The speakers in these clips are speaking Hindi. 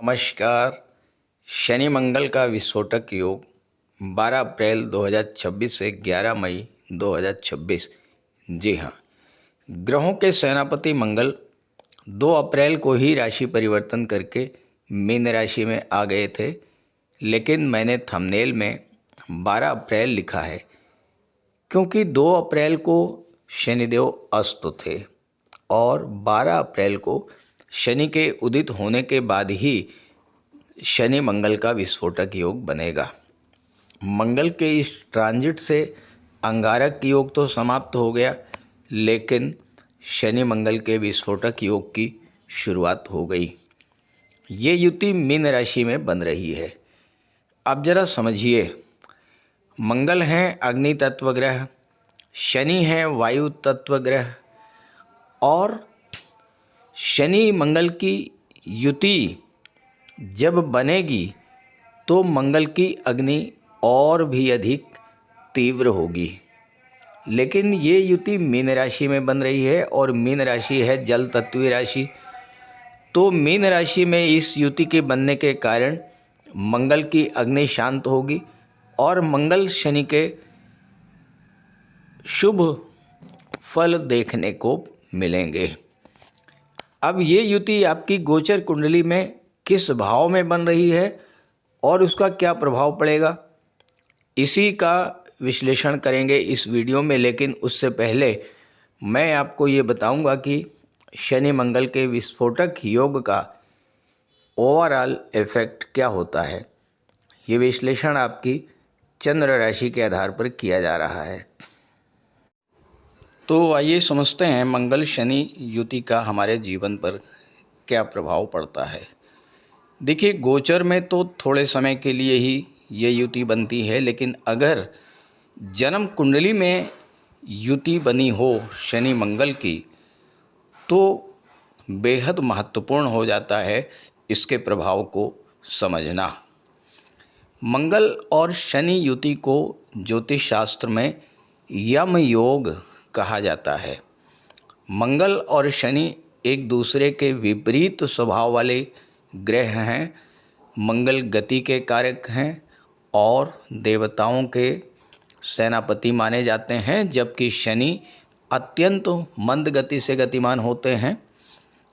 नमस्कार। शनि मंगल का विस्फोटक योग 12 अप्रैल 2026 से 11 मई 2026। जी हाँ, ग्रहों के सेनापति मंगल 2 अप्रैल को ही राशि परिवर्तन करके मीन राशि में आ गए थे, लेकिन मैंने थंबनेल में 12 अप्रैल लिखा है क्योंकि 2 अप्रैल को शनिदेव अस्त थे और 12 अप्रैल को शनि के उदित होने के बाद ही शनि मंगल का विस्फोटक योग बनेगा। मंगल के इस ट्रांजिट से अंगारक योग तो समाप्त हो गया, लेकिन शनि मंगल के विस्फोटक योग की शुरुआत हो गई। ये युति मीन राशि में बन रही है। अब जरा समझिए, मंगल हैं अग्नि तत्व ग्रह, शनि हैं वायु तत्व ग्रह, और शनि मंगल की युति जब बनेगी तो मंगल की अग्नि और भी अधिक तीव्र होगी। लेकिन ये युति मीन राशि में बन रही है और मीन राशि है जल तत्वीय राशि। तो मीन राशि में इस युति के बनने के कारण मंगल की अग्नि शांत होगी और मंगल शनि के शुभ फल देखने को मिलेंगे। अब ये युति आपकी गोचर कुंडली में किस भाव में बन रही है और उसका क्या प्रभाव पड़ेगा, इसी का विश्लेषण करेंगे इस वीडियो में। लेकिन उससे पहले मैं आपको ये बताऊंगा कि शनि मंगल के विस्फोटक योग का ओवरऑल इफेक्ट क्या होता है। ये विश्लेषण आपकी चंद्र राशि के आधार पर किया जा रहा है। तो आइए समझते हैं मंगल शनि युति का हमारे जीवन पर क्या प्रभाव पड़ता है। देखिए, गोचर में तो थोड़े समय के लिए ही ये युति बनती है, लेकिन अगर जन्म कुंडली में युति बनी हो शनि मंगल की तो बेहद महत्वपूर्ण हो जाता है इसके प्रभाव को समझना। मंगल और शनि युति को ज्योतिष शास्त्र में यम योग कहा जाता है। मंगल और शनि एक दूसरे के विपरीत स्वभाव वाले ग्रह हैं। मंगल गति के कारक हैं और देवताओं के सेनापति माने जाते हैं, जबकि शनि अत्यंत मंद गति से गतिमान होते हैं।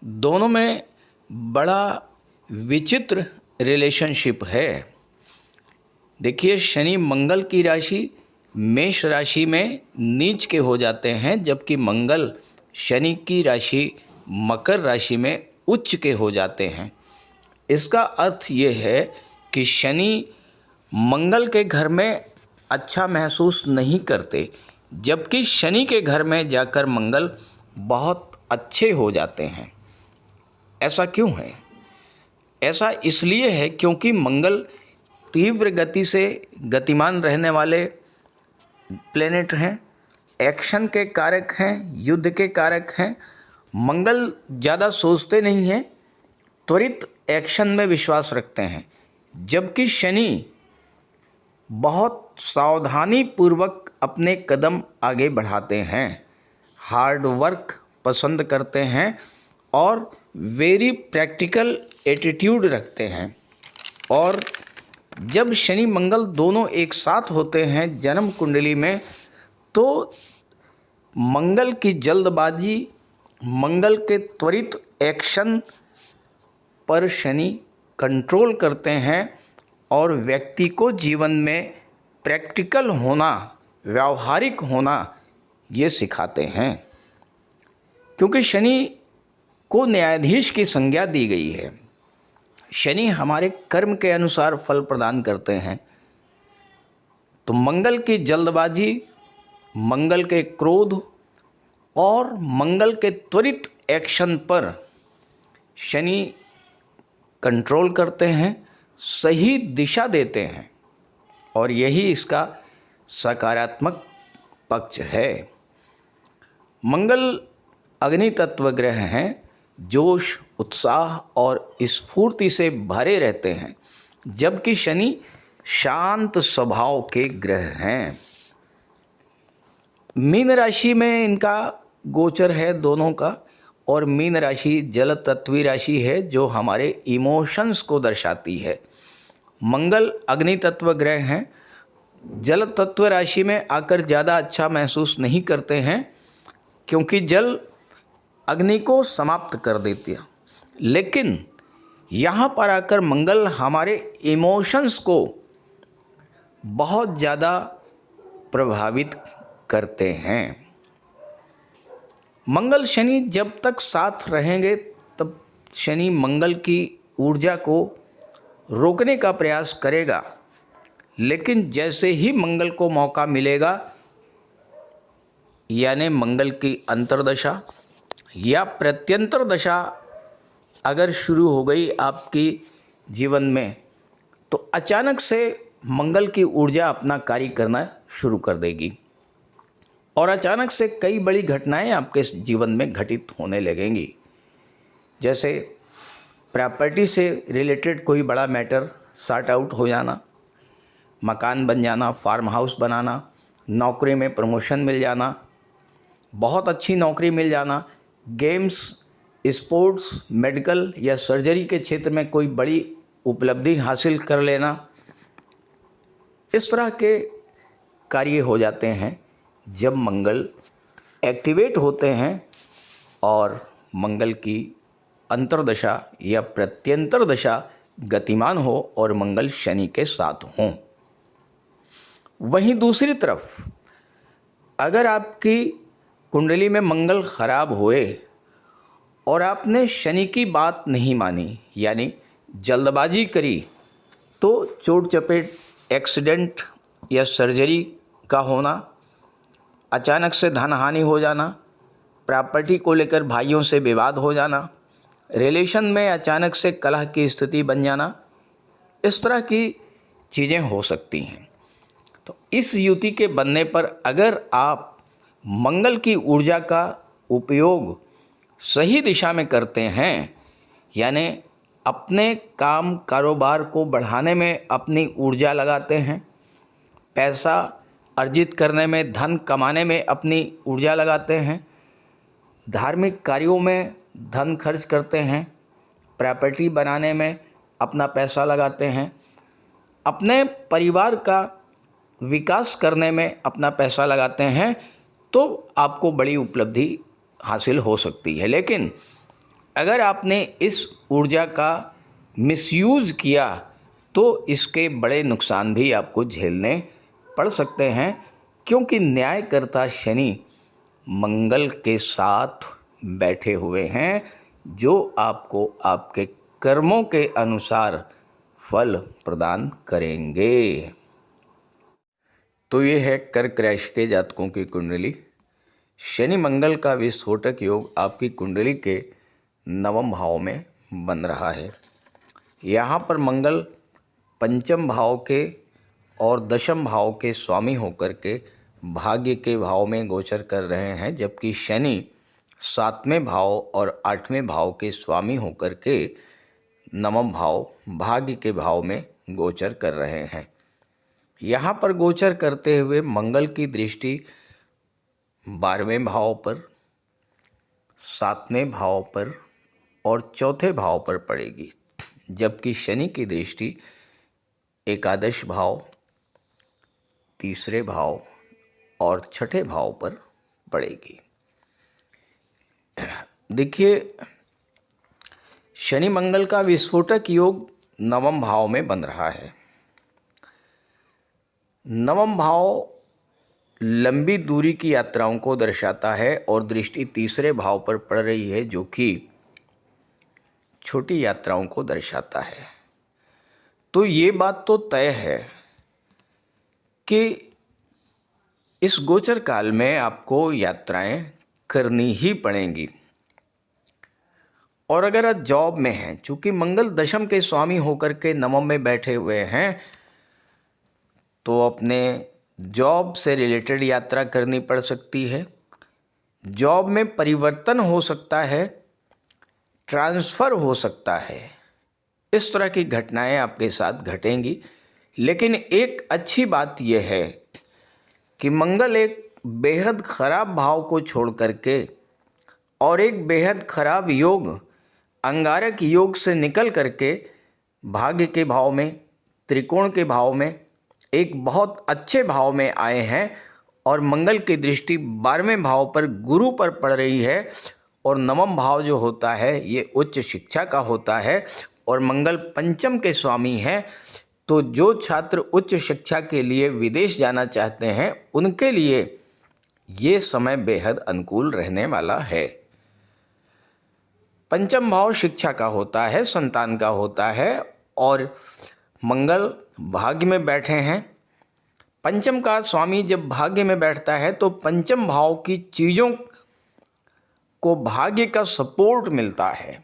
दोनों में बड़ा विचित्र रिलेशनशिप है। देखिए, शनि मंगल की राशि मेष राशि में नीच के हो जाते हैं, जबकि मंगल शनि की राशि मकर राशि में उच्च के हो जाते हैं। इसका अर्थ ये है कि शनि मंगल के घर में अच्छा महसूस नहीं करते, जबकि शनि के घर में जाकर मंगल बहुत अच्छे हो जाते हैं। ऐसा क्यों है? ऐसा इसलिए है क्योंकि मंगल तीव्र गति से गतिमान रहने वाले प्लेनेट हैं, एक्शन के कारक हैं, युद्ध के कारक हैं। मंगल ज़्यादा सोचते नहीं हैं, त्वरित एक्शन में विश्वास रखते हैं, जबकि शनि बहुत सावधानी पूर्वक अपने कदम आगे बढ़ाते हैं, हार्ड वर्क पसंद करते हैं और वेरी प्रैक्टिकल एटीट्यूड रखते हैं। और जब शनि मंगल दोनों एक साथ होते हैं जन्म कुंडली में, तो मंगल की जल्दबाजी, मंगल के त्वरित एक्शन पर शनि कंट्रोल करते हैं और व्यक्ति को जीवन में प्रैक्टिकल होना, व्यावहारिक होना ये सिखाते हैं। क्योंकि शनि को न्यायाधीश की संज्ञा दी गई है। शनि हमारे कर्म के अनुसार फल प्रदान करते हैं। तो मंगल की जल्दबाजी, मंगल के क्रोध और मंगल के त्वरित एक्शन पर शनि कंट्रोल करते हैं, सही दिशा देते हैं, और यही इसका सकारात्मक पक्ष है। मंगल अग्नि तत्व ग्रह हैं, जोश, उत्साह और स्फूर्ति से भरे रहते हैं, जबकि शनि शांत स्वभाव के ग्रह हैं। मीन राशि में इनका गोचर है दोनों का, और मीन राशि जल तत्वी राशि है जो हमारे इमोशंस को दर्शाती है। मंगल अग्नि तत्व ग्रह हैं, जल तत्व राशि में आकर ज़्यादा अच्छा महसूस नहीं करते हैं क्योंकि जल अग्नि को समाप्त कर देती है। लेकिन यहाँ पर आकर मंगल हमारे इमोशंस को बहुत ज़्यादा प्रभावित करते हैं। मंगल शनि जब तक साथ रहेंगे तब शनि मंगल की ऊर्जा को रोकने का प्रयास करेगा, लेकिन जैसे ही मंगल को मौका मिलेगा, यानी मंगल की अंतर्दशा या प्रत्यंतर दशा अगर शुरू हो गई आपकी जीवन में, तो अचानक से मंगल की ऊर्जा अपना कार्य करना शुरू कर देगी और अचानक से कई बड़ी घटनाएं आपके जीवन में घटित होने लगेंगी। जैसे प्रॉपर्टी से रिलेटेड कोई बड़ा मैटर सॉर्ट आउट हो जाना, मकान बन जाना, फार्म हाउस बनाना, नौकरी में प्रमोशन मिल जाना, बहुत अच्छी नौकरी मिल जाना, गेम्स, स्पोर्ट्स, मेडिकल या सर्जरी के क्षेत्र में कोई बड़ी उपलब्धि हासिल कर लेना, इस तरह के कार्य हो जाते हैं जब मंगल एक्टिवेट होते हैं और मंगल की अंतर्दशा या प्रत्यंतर दशा गतिमान हो और मंगल शनि के साथ हों। वहीं दूसरी तरफ अगर आपकी कुंडली में मंगल खराब हुए और आपने शनि की बात नहीं मानी, यानी जल्दबाजी करी, तो चोट चपेट, एक्सीडेंट या सर्जरी का होना, अचानक से धन हानि हो जाना, प्रॉपर्टी को लेकर भाइयों से विवाद हो जाना, रिलेशन में अचानक से कलह की स्थिति बन जाना, इस तरह की चीज़ें हो सकती हैं। तो इस युति के बनने पर अगर आप मंगल की ऊर्जा का उपयोग सही दिशा में करते हैं, यानी अपने काम कारोबार को बढ़ाने में अपनी ऊर्जा लगाते हैं, पैसा अर्जित करने में, धन कमाने में अपनी ऊर्जा लगाते हैं, धार्मिक कार्यों में धन खर्च करते हैं, प्रॉपर्टी बनाने में अपना पैसा लगाते हैं, अपने परिवार का विकास करने में अपना पैसा लगाते हैं, तो आपको बड़ी उपलब्धि हासिल हो सकती है। लेकिन अगर आपने इस ऊर्जा का मिसयूज़ किया तो इसके बड़े नुकसान भी आपको झेलने पड़ सकते हैं, क्योंकि न्यायकर्ता शनि मंगल के साथ बैठे हुए हैं जो आपको आपके कर्मों के अनुसार फल प्रदान करेंगे। तो ये है कर्क राशि के जातकों की कुंडली। शनि मंगल का विस्फोटक योग आपकी कुंडली के नवम भाव में बन रहा है। यहाँ पर मंगल पंचम भाव के और दशम भाव के स्वामी होकर के भाग्य के भाव में गोचर कर रहे हैं, जबकि शनि सातवें भाव और आठवें भाव के स्वामी होकर के नवम भाव भाग्य के भाव में गोचर कर रहे हैं। यहाँ पर गोचर करते हुए मंगल की दृष्टि 12वें भाव पर, 7वें भाव पर और चौथे भाव पर पड़ेगी, जबकि शनि की दृष्टि एकादश भाव, तीसरे भाव और छठे भाव पर पड़ेगी। देखिए, शनि मंगल का विस्फोटक योग नवम भाव में बन रहा है। नवम भाव लंबी दूरी की यात्राओं को दर्शाता है और दृष्टि तीसरे भाव पर पड़ रही है जो कि छोटी यात्राओं को दर्शाता है। तो ये बात तो तय है कि इस गोचर काल में आपको यात्राएं करनी ही पड़ेंगी। और अगर आप जॉब में हैं, चूँकि मंगल दशम के स्वामी होकर के नवम में बैठे हुए हैं, तो अपने जॉब से रिलेटेड यात्रा करनी पड़ सकती है। जॉब में परिवर्तन हो सकता है, ट्रांसफ़र हो सकता है, इस तरह की घटनाएं आपके साथ घटेंगी। लेकिन एक अच्छी बात यह है कि मंगल एक बेहद ख़राब भाव को छोड़ करके और एक बेहद खराब योग अंगारक योग से निकल करके भाग्य के भाव में, त्रिकोण के भाव में, एक बहुत अच्छे भाव में आए हैं और मंगल की दृष्टि 12वें भाव पर गुरु पर पड़ रही है और नवम भाव जो होता है ये उच्च शिक्षा का होता है और मंगल पंचम के स्वामी हैं। तो जो छात्र उच्च शिक्षा के लिए विदेश जाना चाहते हैं उनके लिए ये समय बेहद अनुकूल रहने वाला है। पंचम भाव शिक्षा का होता है, संतान का होता है और मंगल भाग्य में बैठे हैं। पंचम का स्वामी जब भाग्य में बैठता है तो पंचम भाव की चीज़ों को भाग्य का सपोर्ट मिलता है।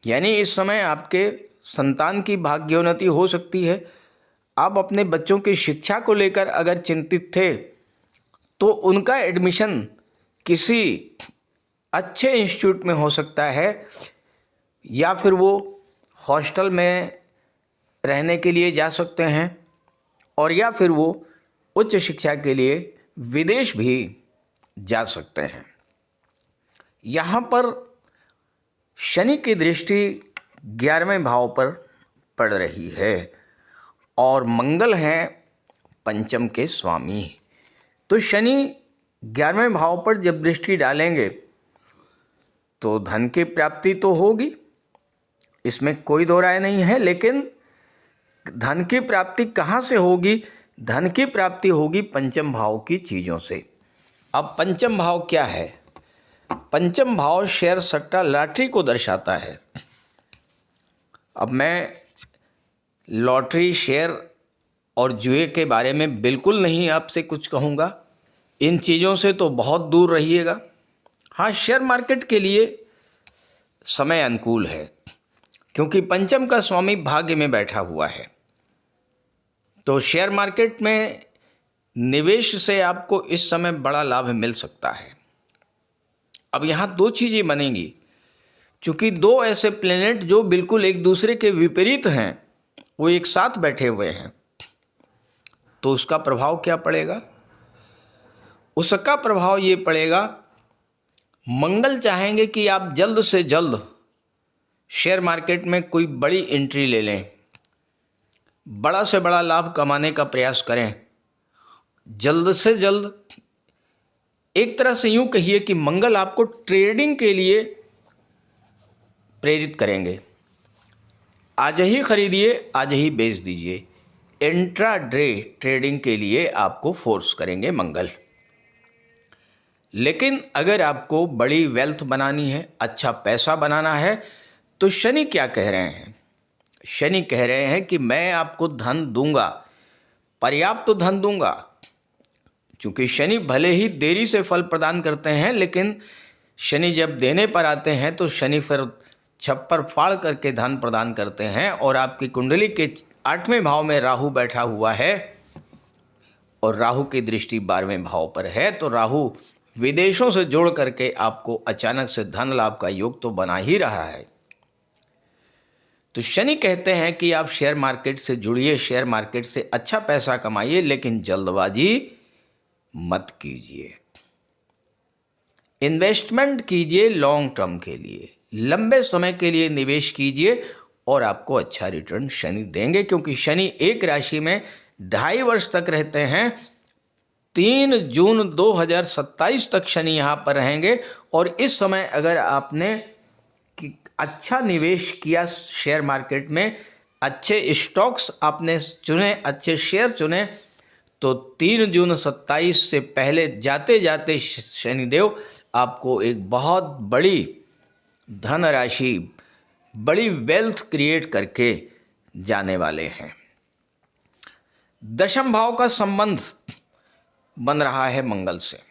यानी इस समय आपके संतान की भाग्योन्नति हो सकती है। आप अपने बच्चों की शिक्षा को लेकर अगर चिंतित थे तो उनका एडमिशन किसी अच्छे इंस्टीट्यूट में हो सकता है या फिर वो हॉस्टल में रहने के लिए जा सकते हैं और या फिर वो उच्च शिक्षा के लिए विदेश भी जा सकते हैं। यहाँ पर शनि की दृष्टि 11वें भाव पर पड़ रही है और मंगल हैं पंचम के स्वामी। तो शनि 11वें भाव पर जब दृष्टि डालेंगे तो धन की प्राप्ति तो होगी, इसमें कोई दो राय नहीं है। लेकिन धन की प्राप्ति कहाँ से होगी? धन की प्राप्ति होगी पंचम भाव की चीज़ों से। अब पंचम भाव क्या है? पंचम भाव शेयर, सट्टा, लॉटरी को दर्शाता है। अब मैं लॉटरी, शेयर और जुए के बारे में बिल्कुल नहीं आपसे कुछ कहूँगा, इन चीज़ों से तो बहुत दूर रहिएगा। हाँ, शेयर मार्केट के लिए समय अनुकूल है क्योंकि पंचम का स्वामी भाग्य में बैठा हुआ है। तो शेयर मार्केट में निवेश से आपको इस समय बड़ा लाभ मिल सकता है। अब यहाँ दो चीज़ें बनेंगी, क्योंकि दो ऐसे प्लेनेट जो बिल्कुल एक दूसरे के विपरीत हैं वो एक साथ बैठे हुए हैं। तो उसका प्रभाव क्या पड़ेगा? उसका प्रभाव ये पड़ेगा, मंगल चाहेंगे कि आप जल्द से जल्द शेयर मार्केट में कोई बड़ी एंट्री ले लें, बड़ा से बड़ा लाभ कमाने का प्रयास करें, जल्द से जल्द। एक तरह से यूं कहिए कि मंगल आपको ट्रेडिंग के लिए प्रेरित करेंगे। आज ही खरीदिए, आज ही बेच दीजिए। इंट्रा डे ट्रेडिंग के लिए आपको फोर्स करेंगे मंगल। लेकिन अगर आपको बड़ी वेल्थ बनानी है, अच्छा पैसा बनाना है, तो शनि क्या कह रहे हैं? शनि कह रहे हैं कि मैं आपको धन दूंगा, पर्याप्त धन दूंगा। क्योंकि शनि भले ही देरी से फल प्रदान करते हैं, लेकिन शनि जब देने पर आते हैं तो शनि फिर छप्पर फाड़ करके धन प्रदान करते हैं। और आपकी कुंडली के 8वें भाव में राहु बैठा हुआ है और राहु की दृष्टि 12वें भाव पर है। तो राहु विदेशों से जोड़ करके आपको अचानक से धन लाभ का योग तो बना ही रहा है। तो शनि कहते हैं कि आप शेयर मार्केट से जुड़िए, शेयर मार्केट से अच्छा पैसा कमाइए, लेकिन जल्दबाजी मत कीजिए। इन्वेस्टमेंट कीजिए लॉन्ग टर्म के लिए, लंबे समय के लिए निवेश कीजिए और आपको अच्छा रिटर्न शनि देंगे। क्योंकि शनि एक राशि में 2.5 वर्ष तक रहते हैं। 3 जून 2027 तक शनि यहाँ पर रहेंगे और इस समय अगर आपने अच्छा निवेश किया शेयर मार्केट में, अच्छे स्टॉक्स आपने चुने, अच्छे शेयर चुने, तो 3 जून 27 से पहले जाते जाते शनिदेव आपको एक बहुत बड़ी धनराशि, बड़ी वेल्थ क्रिएट करके जाने वाले हैं। दशम भाव का संबंध बन रहा है मंगल से।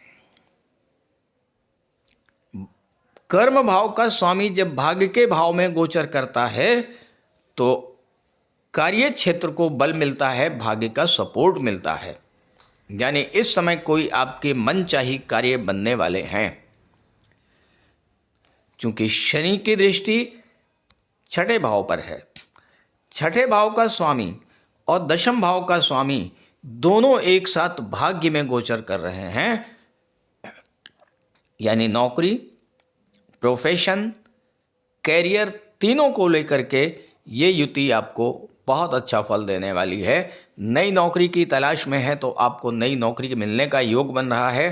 कर्म भाव का स्वामी जब भाग्य के भाव में गोचर करता है तो कार्य क्षेत्र को बल मिलता है, भाग्य का सपोर्ट मिलता है। यानी इस समय कोई आपके मनचाही कार्य बनने वाले हैं। क्योंकि शनि की दृष्टि 6ठे भाव पर है। 6ठे भाव का स्वामी और दशम भाव का स्वामी दोनों एक साथ भाग्य में गोचर कर रहे हैं। यानी नौकरी, प्रोफेशन, कैरियर, तीनों को लेकर के ये युति आपको बहुत अच्छा फल देने वाली है। नई नौकरी की तलाश में है तो आपको नई नौकरी मिलने का योग बन रहा है।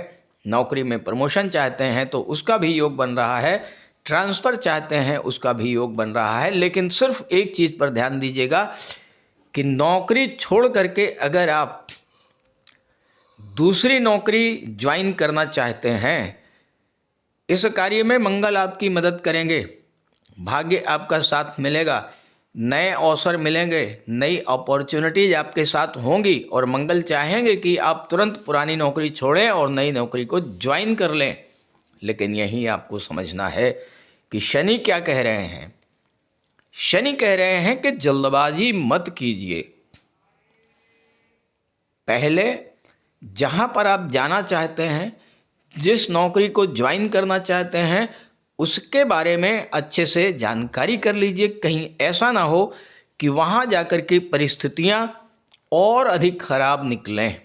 नौकरी में प्रमोशन चाहते हैं तो उसका भी योग बन रहा है। ट्रांसफ़र चाहते हैं उसका भी योग बन रहा है। लेकिन सिर्फ एक चीज़ पर ध्यान दीजिएगा कि नौकरी छोड़ करके अगर आप दूसरी नौकरी ज्वाइन करना चाहते हैं, इस कार्य में मंगल आपकी मदद करेंगे, भाग्य आपका साथ मिलेगा, नए अवसर मिलेंगे, नई अपॉर्चुनिटीज आपके साथ होंगी और मंगल चाहेंगे कि आप तुरंत पुरानी नौकरी छोड़ें और नई नौकरी को ज्वाइन कर लें। लेकिन यही आपको समझना है कि शनि क्या कह रहे हैं। शनि कह रहे हैं कि जल्दबाजी मत कीजिए। पहले जहां पर आप जाना चाहते हैं, जिस नौकरी को ज्वाइन करना चाहते हैं, उसके बारे में अच्छे से जानकारी कर लीजिए। कहीं ऐसा ना हो कि वहाँ जाकर के परिस्थितियाँ और अधिक खराब निकलें।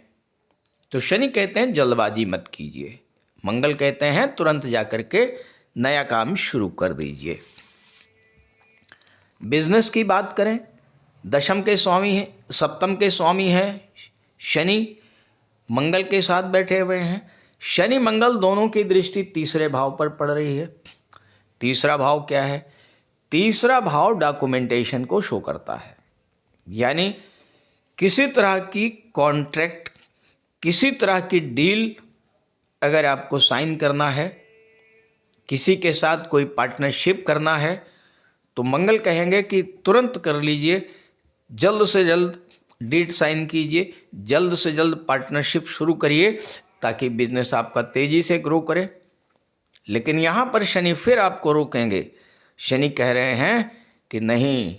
तो शनि कहते हैं जल्दबाजी मत कीजिए। मंगल कहते हैं तुरंत जाकर के नया काम शुरू कर दीजिए। बिजनेस की बात करें, दशम के स्वामी हैं, सप्तम के स्वामी हैं शनि, मंगल के साथ बैठे हुए हैं। शनि मंगल दोनों की दृष्टि तीसरे भाव पर पड़ रही है। तीसरा भाव क्या है? तीसरा भाव डॉक्यूमेंटेशन को शो करता है। यानी किसी तरह की कॉन्ट्रैक्ट, किसी तरह की डील अगर आपको साइन करना है, किसी के साथ कोई पार्टनरशिप करना है, तो मंगल कहेंगे कि तुरंत कर लीजिए, जल्द से जल्द डीड साइन कीजिए, जल्द से जल्द पार्टनरशिप शुरू करिए ताकि बिजनेस आपका तेज़ी से ग्रो करे। लेकिन यहाँ पर शनि फिर आपको रोकेंगे। शनि कह रहे हैं कि नहीं,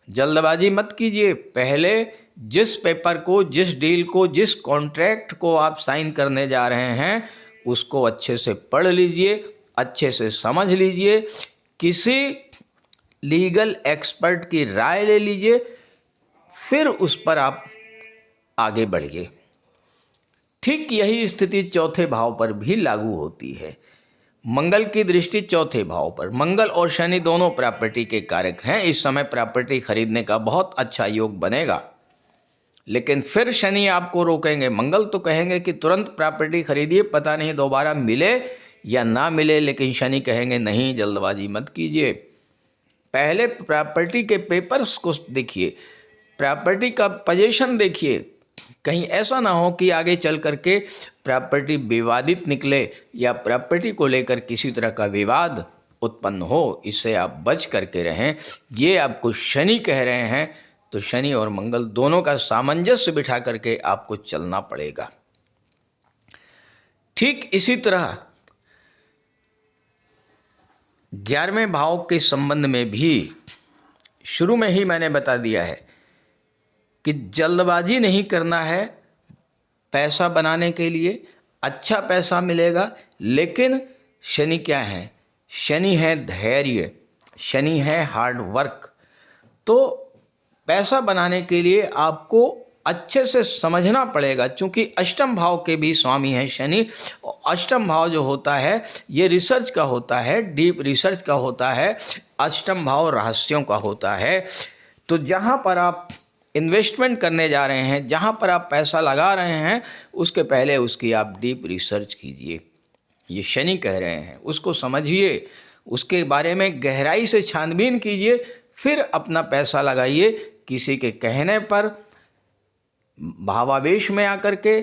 जल्दबाजी मत कीजिए। पहले जिस पेपर को, जिस डील को, जिस कॉन्ट्रैक्ट को आप साइन करने जा रहे हैं, उसको अच्छे से पढ़ लीजिए, अच्छे से समझ लीजिए, किसी लीगल एक्सपर्ट की राय ले लीजिए, फिर उस पर आप आगे बढ़िए। ठीक यही स्थिति चौथे भाव पर भी लागू होती है। मंगल की दृष्टि चौथे भाव पर। मंगल और शनि दोनों प्रॉपर्टी के कारक हैं। इस समय प्रॉपर्टी खरीदने का बहुत अच्छा योग बनेगा। लेकिन फिर शनि आपको रोकेंगे। मंगल तो कहेंगे कि तुरंत प्रॉपर्टी खरीदिए, पता नहीं दोबारा मिले या ना मिले, लेकिन शनि कहेंगे नहीं, जल्दबाजी मत कीजिए। पहले प्रॉपर्टी के पेपर्स को देखिए, प्रॉपर्टी का पोजीशन देखिए, कहीं ऐसा ना हो कि आगे चल करके प्रॉपर्टी विवादित निकले या प्रॉपर्टी को लेकर किसी तरह का विवाद उत्पन्न हो। इससे आप बच करके रहें, ये आपको शनि कह रहे हैं। तो शनि और मंगल दोनों का सामंजस्य बिठा करके आपको चलना पड़ेगा। ठीक इसी तरह 11वें भाव के संबंध में भी शुरू में ही मैंने बता दिया है कि जल्दबाजी नहीं करना है। पैसा बनाने के लिए अच्छा पैसा मिलेगा, लेकिन शनि क्या है? शनि है धैर्य, शनि है हार्ड वर्क। तो पैसा बनाने के लिए आपको अच्छे से समझना पड़ेगा, क्योंकि अष्टम भाव के भी स्वामी हैं शनि। अष्टम भाव जो होता है ये रिसर्च का होता है, डीप रिसर्च का होता है। अष्टम भाव रहस्यों का होता है। तो जहाँ पर आप इन्वेस्टमेंट करने जा रहे हैं, जहाँ पर आप पैसा लगा रहे हैं, उसके पहले उसकी आप डीप रिसर्च कीजिए। ये शनि कह रहे हैं, उसको समझिए, उसके बारे में गहराई से छानबीन कीजिए, फिर अपना पैसा लगाइए। किसी के कहने पर भावावेश में आकर के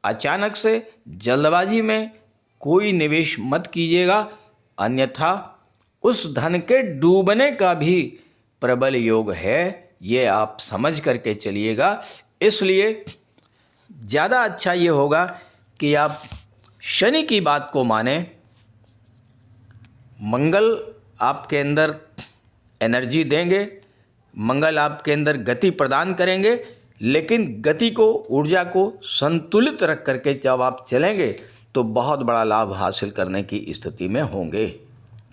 अचानक से जल्दबाजी में कोई निवेश मत कीजिएगा, अन्यथा उस धन के डूबने का भी प्रबल योग है। ये आप समझ करके चलिएगा। इसलिए ज़्यादा अच्छा ये होगा कि आप शनि की बात को मानें। मंगल आपके अंदर एनर्जी देंगे, मंगल आपके अंदर गति प्रदान करेंगे, लेकिन गति को, ऊर्जा को संतुलित रख करके जब आप चलेंगे तो बहुत बड़ा लाभ हासिल करने की स्थिति में होंगे।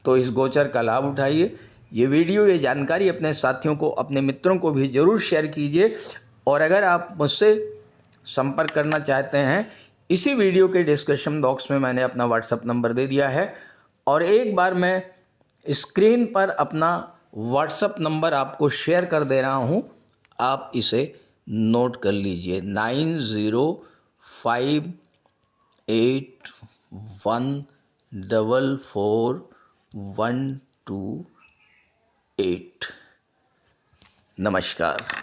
तो इस गोचर का लाभ उठाइए। ये वीडियो, ये जानकारी अपने साथियों को, अपने मित्रों को भी ज़रूर शेयर कीजिए। और अगर आप मुझसे संपर्क करना चाहते हैं, इसी वीडियो के डिस्क्रिप्शन बॉक्स में मैंने अपना व्हाट्सएप नंबर दे दिया है। और एक बार मैं स्क्रीन पर अपना व्हाट्सएप नंबर आपको शेयर कर दे रहा हूँ, आप इसे नोट कर लीजिए। 9058144128। नमस्कार।